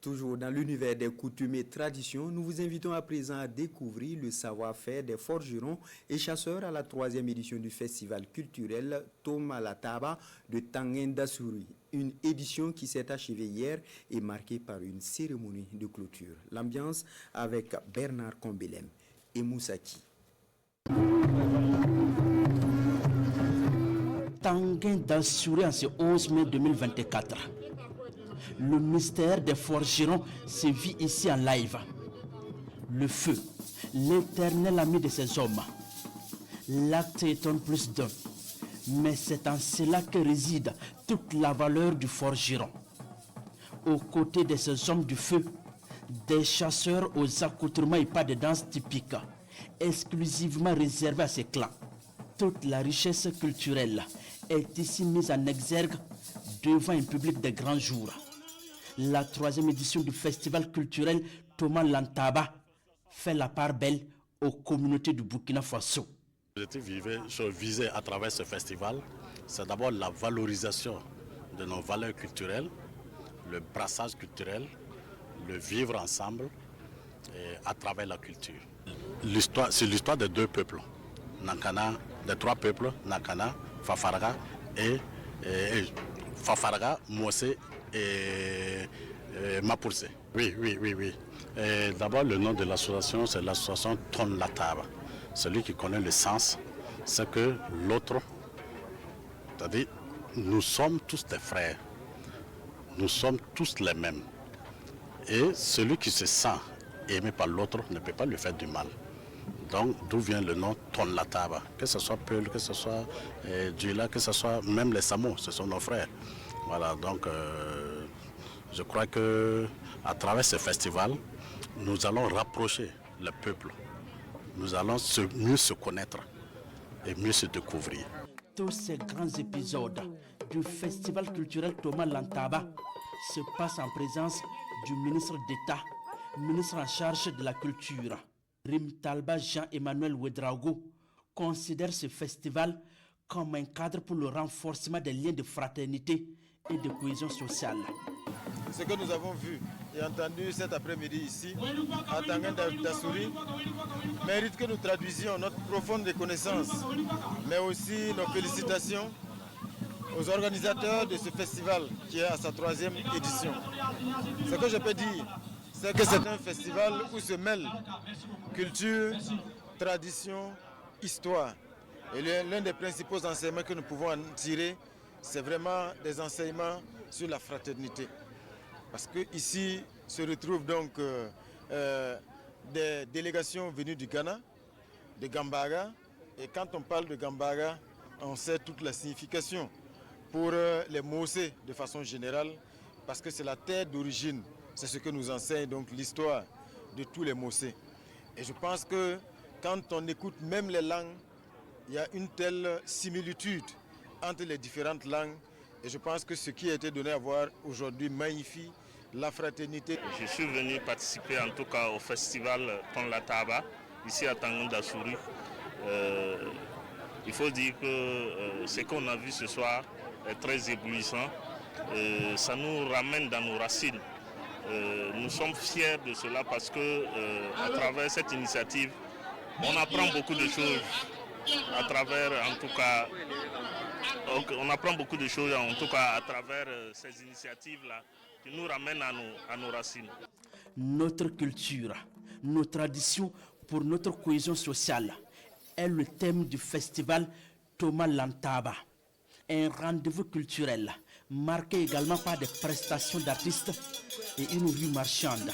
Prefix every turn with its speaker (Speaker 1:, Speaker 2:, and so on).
Speaker 1: Toujours dans l'univers des coutumes et traditions, nous vous invitons à présent à découvrir le savoir-faire des forgerons et chasseurs à la 3e édition du festival culturel Toma Lataba de Tanguendassouri. Une édition qui s'est achevée hier et marquée par une cérémonie de clôture. L'ambiance avec Bernard Kombelem et Moussaki.
Speaker 2: Tanguendassouri en ce 11 mai 2024. Le mystère des forgerons se vit ici en live. Le feu, l'éternel ami de ces hommes. L'acte étonne plus d'un. Mais c'est en cela que réside toute la valeur du forgeron. Aux côtés de ces hommes du feu, des chasseurs aux accoutrements et pas de danse typiques, exclusivement réservés à ces clans. Toute la richesse culturelle est ici mise en exergue devant un public de grands jours. La 3e édition du festival culturel Toma Lataba fait la part belle aux communautés du Burkina Faso.
Speaker 3: L'objectif visé à travers ce festival, c'est d'abord la valorisation de nos valeurs culturelles, le brassage culturel, le vivre ensemble à travers la culture. C'est l'histoire des deux peuples, Nankana, des trois peuples, Nankana, Fafaraga et Fafaraga, Moussé et Mapourse. Oui. D'abord, le nom de l'association, c'est l'association Ton Lataba. Celui qui connaît le sens, c'est que l'autre, c'est-à-dire, nous sommes tous des frères. Nous sommes tous les mêmes. Et celui qui se sent aimé par l'autre ne peut pas lui faire du mal. Donc, d'où vient le nom Ton Lataba. Que ce soit Peul, que ce soit Djula, que ce soit même les Samo, ce sont nos frères. Voilà, donc je crois que à travers ce festival, nous allons rapprocher le peuple. Nous allons mieux se connaître et mieux se découvrir.
Speaker 2: Tous ces grands épisodes du festival culturel Toma Lataba se passent en présence du ministre d'État, ministre en charge de la culture. Rim Talba Jean-Emmanuel Ouedraogo considère ce festival comme un cadre pour le renforcement des liens de fraternité et de cohésion sociale.
Speaker 4: Ce que nous avons vu et entendu cet après-midi ici, à Tanguendassouri, mérite que nous traduisions notre profonde reconnaissance, mais aussi nos félicitations aux organisateurs de ce festival qui est à sa 3e édition. Ce que je peux dire, c'est que c'est un festival où se mêlent culture, tradition, histoire. Et l'un des principaux enseignements que nous pouvons en tirer, c'est vraiment des enseignements sur la fraternité. Parce qu'ici se retrouvent donc des délégations venues du Ghana, de Gambara. Et quand on parle de Gambara, on sait toute la signification pour les Moussé de façon générale, parce que c'est la terre d'origine. C'est ce que nous enseigne donc l'histoire de tous les Moussé. Et je pense que quand on écoute même les langues, il y a une telle similitude entre les différentes langues. Et je pense que ce qui a été donné à voir aujourd'hui magnifie la fraternité.
Speaker 5: Je suis venu participer en tout cas au festival Ton Lataba, ici à Tanguendassouri. Il faut dire que ce qu'on a vu ce soir est très éblouissant. Ça nous ramène dans nos racines. Nous sommes fiers de cela parce que à travers cette initiative, on apprend beaucoup de choses. À travers, en tout cas, on apprend beaucoup de choses en tout cas à travers ces initiatives-là qui nous ramènent à nos racines.
Speaker 2: Notre culture, nos traditions pour notre cohésion sociale est le thème du festival Toma Lataba. Un rendez-vous culturel marqué également par des prestations d'artistes et une rue marchande.